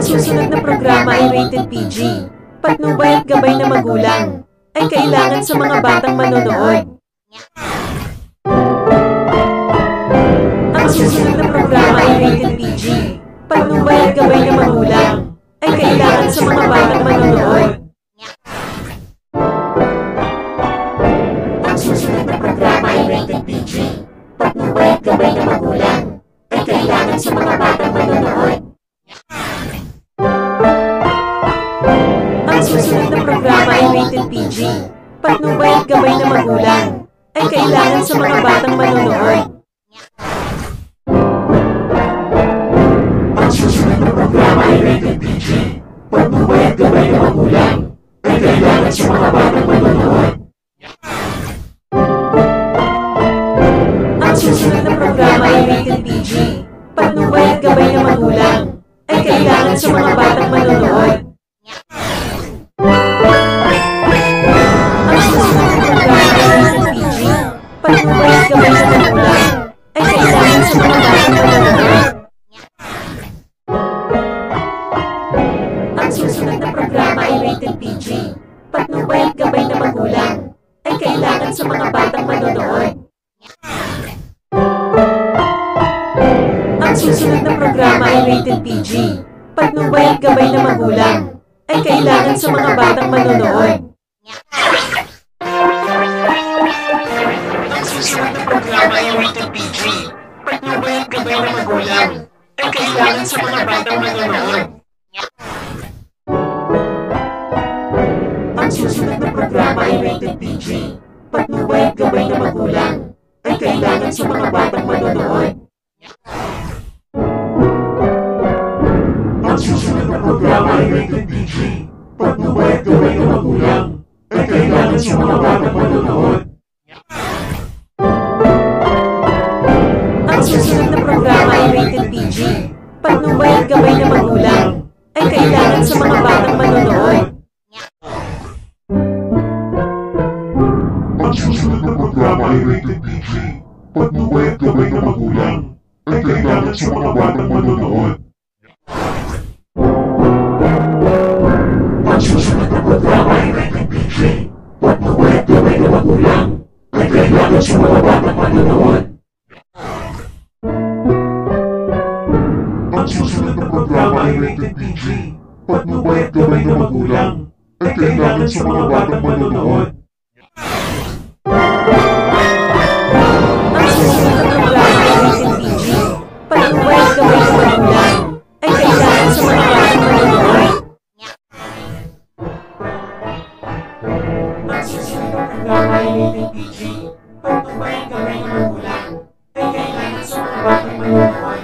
susunod na programa ay rated PG. Patnubay at gabay na magulang ay kailangan sa mga batang manonood. Ang susunod na programa ay rated PG. Patnubay at gabay na magulang ay kailangan sa mga batang manonood. Ang susunod na programa ay rated PG. Patnubay at gabay na magulang ay kailangan sa mga batang manonood. Ang susunod na programa ay rated PG. Patnubay at gabay na magulang ay kailangan sa mga batang manonood. Ang susunod na programa ay rated PG. Patnubay at gabay na magulang ay kailangan sa mga batang manonood. Ang susunod na programa ay rated PG. Patnubay at gabay na magulang ay kailangan sa mga batang manonood. Ang susunod na programa ay rated PG. Patnubay at gabay na magulang ay kailangan sa mga batang manonood. Ang susunod na programa ay rated PG. Patnubay at gabay na magulang ay kailangan sa mga batang manonood. Ang susunod na programa ay rated PG. Patnubay at gabay na magulang ay kailangan sa mga batang manonood. Ang susunod na programa ay rated PG. Patnubay at gabay na magulang ay kailangan sa mga batang manonood. Ang susunod na programa ay rated PG. Patnubay at gabay na magulang ay kailangan sa mga batang manonood. Ang susunod na programa ay rated PG. Patnubay at gabay na magulang ay kailangan sa mga batang manonood. Ang susunod na programa ay rated PG. Patnubay at gabay na magulang ay kailangan sa mga batang manonood. Ang susunod na programa ay rated PG. Patnubay at gabay na magulang ay kailangan sa mga batang manonood. Ang susunod na programa ay rated PG. Patnubay at gabay na magulang ay kailangan sa mga batang manonood. Ang susunod na programa ay rated PG. Patnubay at gabay na magulang ay kailangan sa mga batang manonood. Ang susunod na programa ay rated PG. Patnubay at gabay na magulang ay kailangan sa mga batang manonood. Ang susunod na programa ay rated PG. Patnubay at gabay na magulang ay kailangan sa mga batang manonood.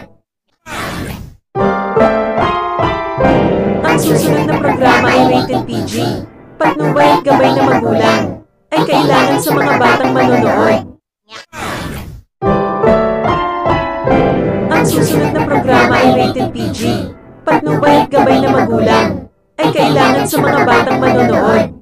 Ang susunod na programa ay rated PG. Patnubay at gabay na magulang ay kailangan sa mga batang manonood. Ang susunod na programa ay rated PG. Patnubay at gabay na magulang ay kailangan sa mga batang manonood.